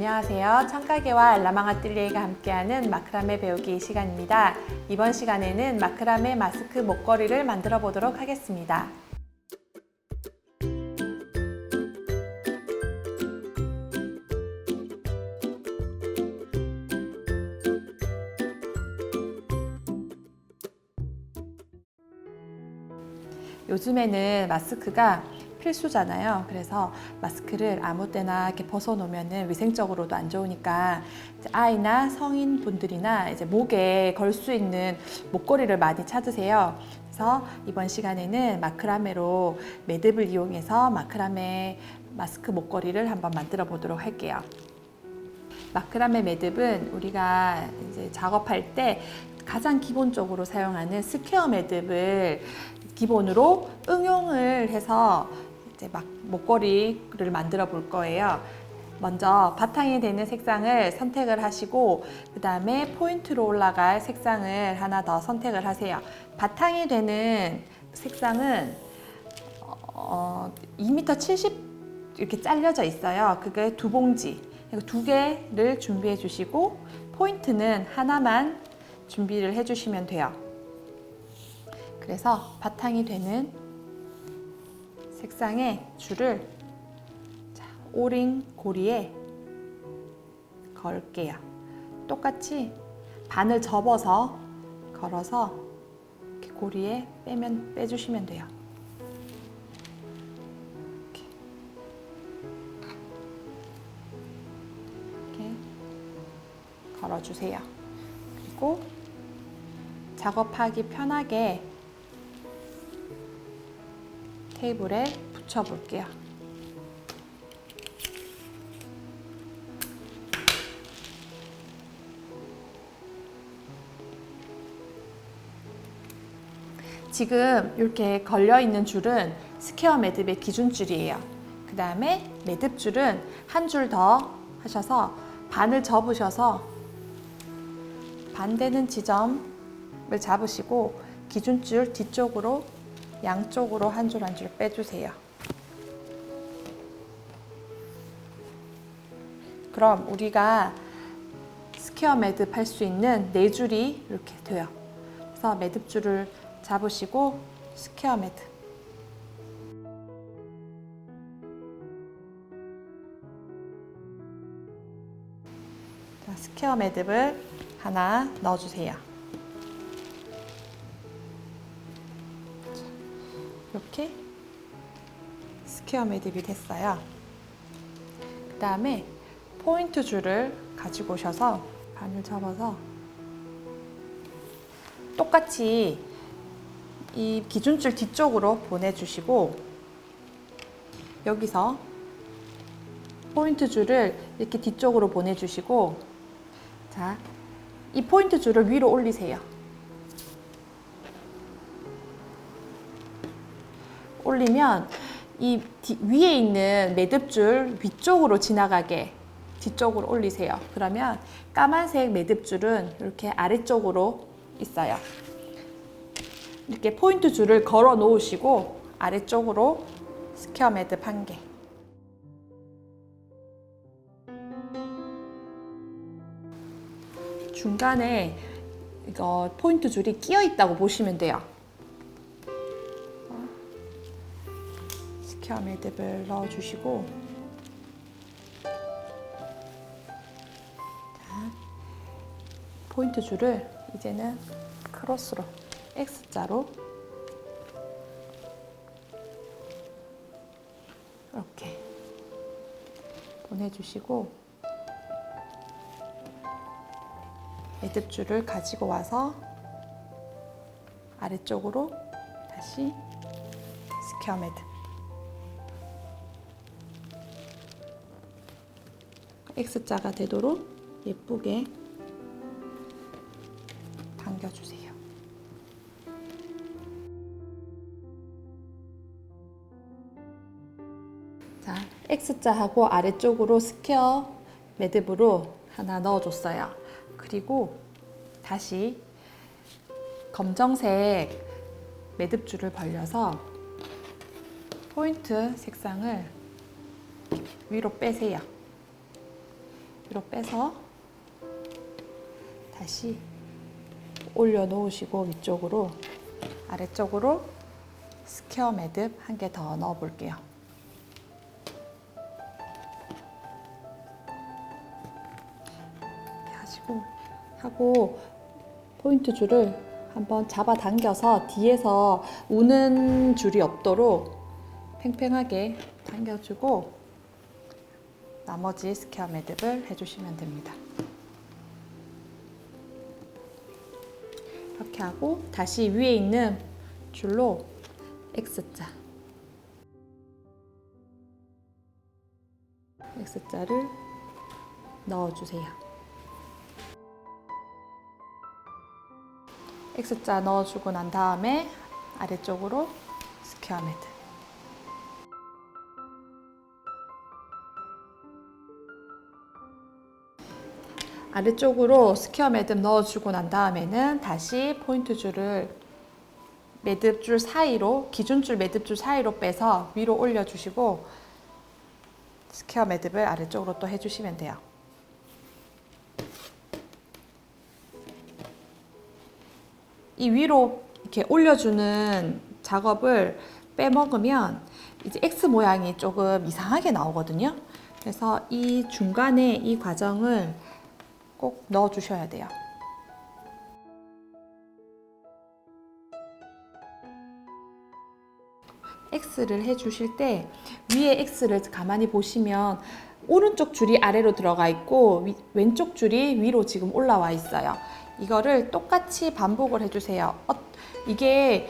안녕하세요. 청가게와 알라망아뜰리에가 함께하는 마크라메 배우기 시간입니다. 이번 시간에는 마크라메 마스크 목걸이를 만들어 보도록 하겠습니다. 요즘에는 마스크가 필수잖아요. 그래서 마스크를 아무 때나 이렇게 벗어놓으면 위생적으로도 안 좋으니까 아이나 성인 분들이나 이제 목에 걸 수 있는 목걸이를 많이 찾으세요. 그래서 이번 시간에는 마크라메로 매듭을 이용해서 마크라메 마스크 목걸이를 한번 만들어 보도록 할게요. 마크라메 매듭은 우리가 이제 작업할 때 가장 기본적으로 사용하는 스퀘어 매듭을 기본으로 응용을 해서 이제 목걸이를 만들어 볼 거예요. 먼저 바탕이 되는 색상을 선택을 하시고 그 다음에 포인트로 올라갈 색상을 하나 더 선택을 하세요. 바탕이 되는 색상은 2m70 이렇게 잘려져 있어요. 그게 두 봉지, 두 개를 준비해 주시고 포인트는 하나만 준비를 해 주시면 돼요. 그래서 바탕이 되는 색상의 줄을 오링 고리에 걸게요. 똑같이 반을 접어서 걸어서 이렇게 고리에 빼주시면 돼요. 이렇게 걸어주세요. 그리고 작업하기 편하게 테이블에 붙여 볼게요. 지금 이렇게 걸려 있는 줄은 스퀘어 매듭의 기준줄이에요. 그 다음에 매듭줄은 한 줄 더 하셔서 반을 접으셔서 반되는 지점을 잡으시고 기준줄 뒤쪽으로 양쪽으로 한 줄 한 줄 빼주세요. 그럼 우리가 스퀘어 매듭 할 수 있는 4줄이 이렇게 돼요. 그래서 매듭줄을 잡으시고 스퀘어 매듭. 자, 스퀘어 매듭을 하나 넣어주세요. 이렇게 스퀘어 매듭이 됐어요. 그 다음에 포인트 줄을 가지고 오셔서 반을 접어서 똑같이 이 기준줄 뒤쪽으로 보내주시고 여기서 포인트 줄을 이렇게 뒤쪽으로 보내주시고 자, 이 포인트 줄을 위로 올리세요. 올리면 이 위에 있는 매듭줄 위쪽으로 지나가게 뒤쪽으로 올리세요. 그러면 까만색 매듭줄은 이렇게 아래쪽으로 있어요. 이렇게 포인트 줄을 걸어 놓으시고 아래쪽으로 스퀘어 매듭 1개. 중간에 이거 포인트 줄이 끼어 있다고 보시면 돼요. 스퀘어 매듭을 넣어주시고 자, 포인트 줄을 이제는 크로스로 X자로 이렇게 보내주시고 매듭줄을 가지고 와서 아래쪽으로 다시 스퀘어 매듭. X자가 되도록 예쁘게 당겨주세요. 자, X자하고 아래쪽으로 스퀘어 매듭으로 하나 넣어줬어요. 그리고 다시 검정색 매듭줄을 벌려서 포인트 색상을 위로 빼세요. 위로 빼서 다시 올려 놓으시고 위쪽으로 아래쪽으로 스퀘어 매듭 한 개 더 넣어 볼게요. 이렇게 하고 포인트 줄을 한번 잡아 당겨서 뒤에서 우는 줄이 없도록 팽팽하게 당겨주고 나머지 스퀘어 매듭을 해주시면 됩니다. 이렇게 하고 다시 위에 있는 줄로 X자를 넣어주세요. X자 넣어주고 난 다음에 아래쪽으로 스퀘어 매듭. 아래쪽으로 스퀘어 매듭 넣어주고 난 다음에는 다시 포인트 줄을 매듭줄 사이로, 기준줄 매듭줄 사이로 빼서 위로 올려주시고 스퀘어 매듭을 아래쪽으로 또 해주시면 돼요. 이 위로 이렇게 올려주는 작업을 빼먹으면 이제 X 모양이 조금 이상하게 나오거든요. 그래서 이 중간에 이 과정을 꼭 넣어주셔야 돼요. X를 해주실 때 위에 X를 가만히 보시면 오른쪽 줄이 아래로 들어가 있고 왼쪽 줄이 위로 지금 올라와 있어요. 이거를 똑같이 반복을 해주세요. 이게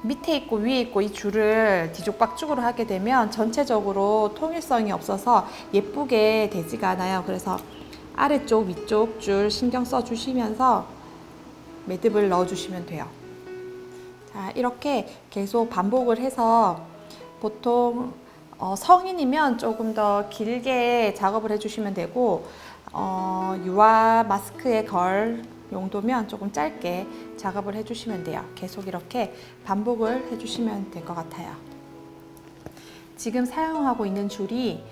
밑에 있고 위에 있고 이 줄을 뒤죽박죽으로 하게 되면 전체적으로 통일성이 없어서 예쁘게 되지가 않아요. 그래서 아래쪽 위쪽 줄 신경 써 주시면서 매듭을 넣어 주시면 돼요. 자, 이렇게 계속 반복을 해서 보통 성인이면 조금 더 길게 작업을 해주시면 되고 유아 마스크에 걸 용도면 조금 짧게 작업을 해주시면 돼요. 계속 이렇게 반복을 해주시면 될 것 같아요. 지금 사용하고 있는 줄이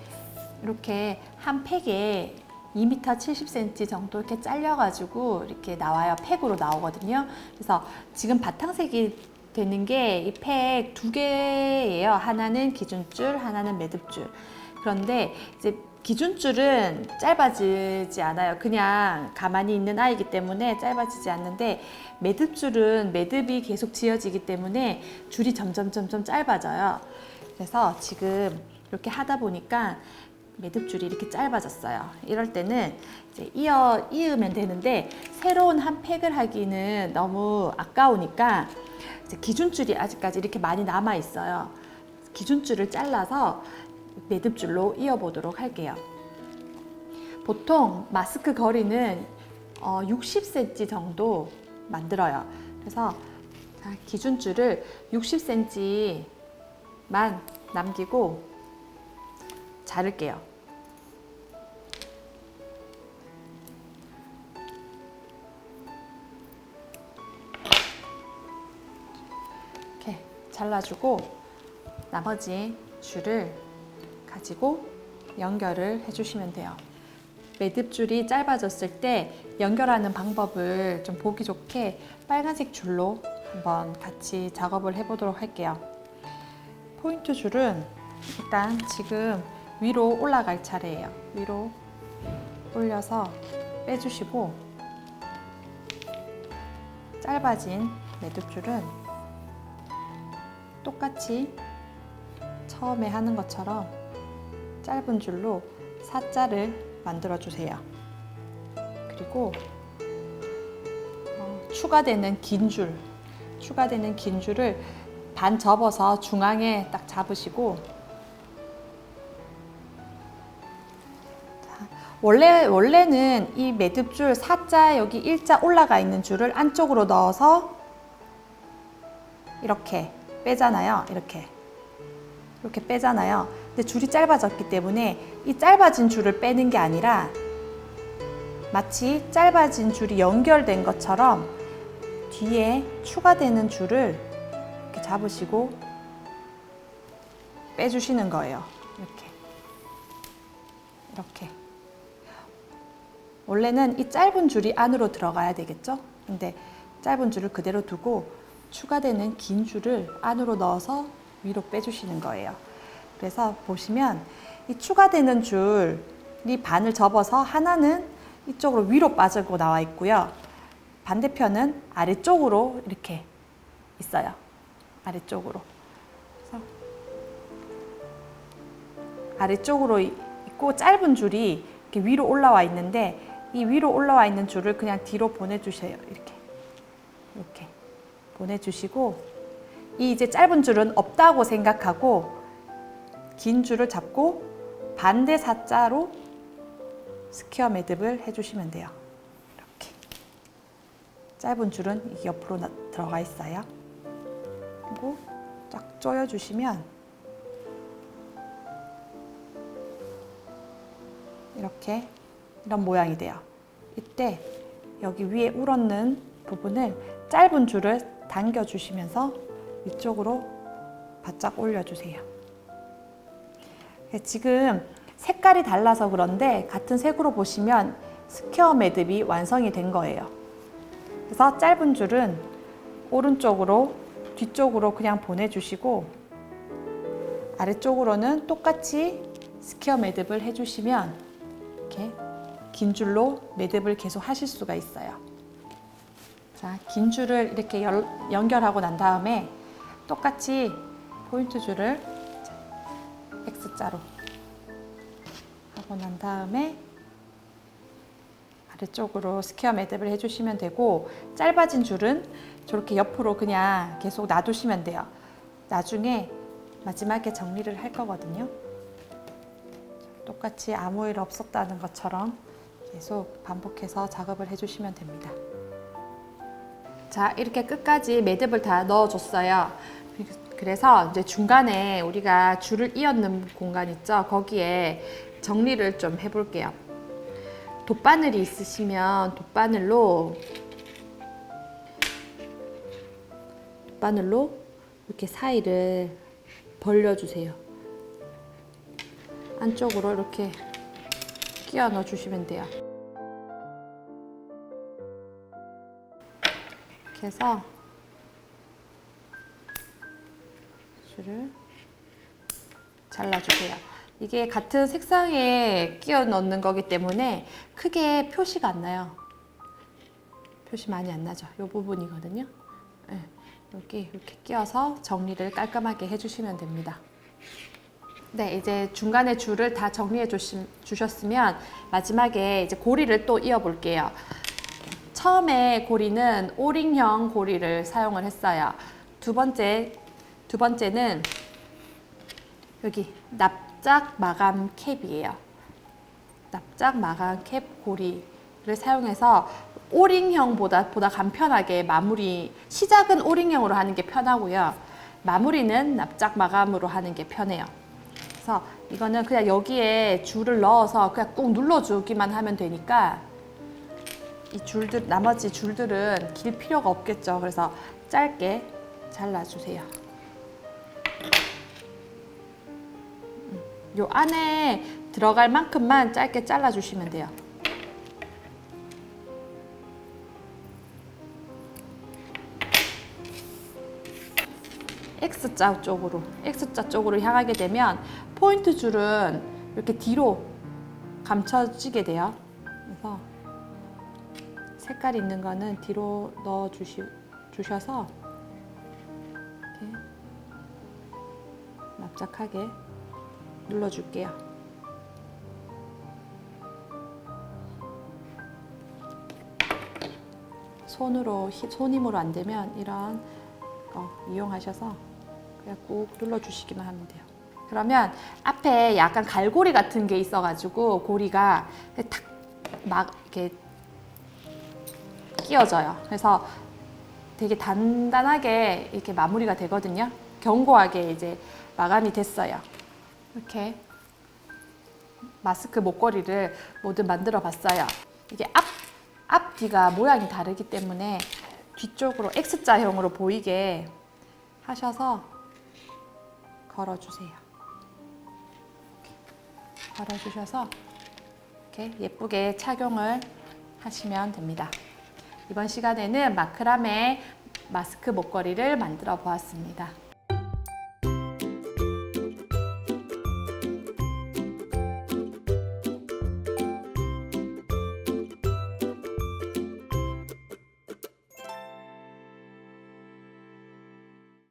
이렇게 한 팩에 2m 70cm 정도 이렇게 잘려가지고 이렇게 나와요. 팩으로 나오거든요. 그래서 지금 바탕색이 되는 게 이 팩 두 개예요. 하나는 기준줄, 하나는 매듭줄. 그런데 이제 기준줄은 짧아지지 않아요. 그냥 가만히 있는 아이기 때문에 짧아지지 않는데 매듭줄은 매듭이 계속 지어지기 때문에 줄이 점점 짧아져요. 그래서 지금 이렇게 하다 보니까 매듭줄이 이렇게 짧아졌어요. 이럴 때는 이제 이으면 되는데 새로운 한 팩을 하기는 너무 아까우니까 이제 기준줄이 아직까지 이렇게 많이 남아 있어요. 기준줄을 잘라서 매듭줄로 이어보도록 할게요. 보통 마스크 거리는 60cm 정도 만들어요. 그래서 기준줄을 60cm만 남기고 자를게요. 이렇게 잘라주고 나머지 줄을 가지고 연결을 해주시면 돼요. 매듭줄이 짧아졌을 때 연결하는 방법을 좀 보기 좋게 빨간색 줄로 한번 같이 작업을 해보도록 할게요. 포인트 줄은 일단 지금 위로 올라갈 차례예요. 위로 올려서 빼주시고 짧아진 매듭줄은 똑같이 처음에 하는 것처럼 짧은 줄로 사자를 만들어 주세요. 그리고 추가되는 긴 줄을 반 접어서 중앙에 딱 잡으시고 원래는 이 매듭줄 사자 여기 일자 올라가 있는 줄을 안쪽으로 넣어서 이렇게 빼잖아요. 이렇게 빼잖아요. 근데 줄이 짧아졌기 때문에 이 짧아진 줄을 빼는 게 아니라 마치 짧아진 줄이 연결된 것처럼 뒤에 추가되는 줄을 이렇게 잡으시고 빼주시는 거예요. 이렇게 원래는 이 짧은 줄이 안으로 들어가야 되겠죠? 근데 짧은 줄을 그대로 두고 추가되는 긴 줄을 안으로 넣어서 위로 빼주시는 거예요. 그래서 보시면 이 추가되는 줄이 반을 접어서 하나는 이쪽으로 위로 빠지고 나와 있고요. 반대편은 아래쪽으로 이렇게 있어요. 아래쪽으로. 그래서 아래쪽으로 있고 짧은 줄이 이렇게 위로 올라와 있는데 이 위로 올라와 있는 줄을 그냥 뒤로 보내주세요. 이렇게 보내주시고 이 이제 짧은 줄은 없다고 생각하고 긴 줄을 잡고 반대 사자로 스퀘어 매듭을 해주시면 돼요. 이렇게 짧은 줄은 옆으로 들어가 있어요. 그리고 쫙 조여주시면 이런 모양이 돼요. 이때 여기 위에 울었는 부분을 짧은 줄을 당겨주시면서 위쪽으로 바짝 올려주세요. 지금 색깔이 달라서 그런데 같은 색으로 보시면 스퀘어 매듭이 완성이 된 거예요. 그래서 짧은 줄은 오른쪽으로 뒤쪽으로 그냥 보내주시고 아래쪽으로는 똑같이 스퀘어 매듭을 해주시면 이렇게 긴 줄로 매듭을 계속 하실 수가 있어요. 자, 긴 줄을 이렇게 연결하고 난 다음에 똑같이 포인트 줄을 X자로 하고 난 다음에 아래쪽으로 스퀘어 매듭을 해주시면 되고 짧아진 줄은 저렇게 옆으로 그냥 계속 놔두시면 돼요. 나중에 마지막에 정리를 할 거거든요. 똑같이 아무 일 없었다는 것처럼 계속 반복해서 작업을 해주시면 됩니다. 자, 이렇게 끝까지 매듭을 다 넣어줬어요. 그래서 이제 중간에 우리가 줄을 이었는 공간 있죠? 거기에 정리를 좀 해볼게요. 돗바늘이 있으시면 돗바늘로 이렇게 사이를 벌려주세요. 안쪽으로 이렇게 끼워 넣어주시면 돼요. 이렇게 해서 줄을 잘라주세요. 이게 같은 색상에 끼워 넣는 거기 때문에 크게 표시가 안 나요. 표시 많이 안 나죠. 이 부분이거든요. 네, 여기 이렇게 끼워서 정리를 깔끔하게 해주시면 됩니다. 네, 이제 중간에 줄을 다 정리해 주셨으면 마지막에 이제 고리를 또 이어 볼게요. 처음에 고리는 오링형 고리를 사용을 했어요. 두 번째는 여기 납작 마감 캡이에요. 납작 마감 캡 고리를 사용해서 오링형보다 간편하게 시작은 오링형으로 하는 게 편하고요. 마무리는 납작 마감으로 하는 게 편해요. 그래서 이거는 그냥 여기에 줄을 넣어서 그냥 꾹 눌러주기만 하면 되니까 나머지 줄들은 길 필요가 없겠죠. 그래서 짧게 잘라주세요. 요 안에 들어갈 만큼만 짧게 잘라주시면 돼요. X자 쪽으로 향하게 되면 포인트 줄은 이렇게 뒤로 감춰지게 돼요. 그래서 색깔 있는 거는 뒤로 넣어 주셔서 이렇게 납작하게 눌러줄게요. 손 힘으로 안 되면 이런 거 이용하셔서 그냥 꾹 눌러주시기만 하면 돼요. 그러면 앞에 약간 갈고리 같은 게 있어가지고 고리가 탁 막 이렇게 끼워져요. 그래서 되게 단단하게 이렇게 마무리가 되거든요. 견고하게 이제 마감이 됐어요. 이렇게 마스크 목걸이를 모두 만들어 봤어요. 이게 앞뒤가 모양이 다르기 때문에 뒤쪽으로 X자형으로 보이게 하셔서 걸어주세요. 걸어주셔서 이렇게 예쁘게 착용을 하시면 됩니다. 이번 시간에는 마크라메 마스크 목걸이를 만들어 보았습니다.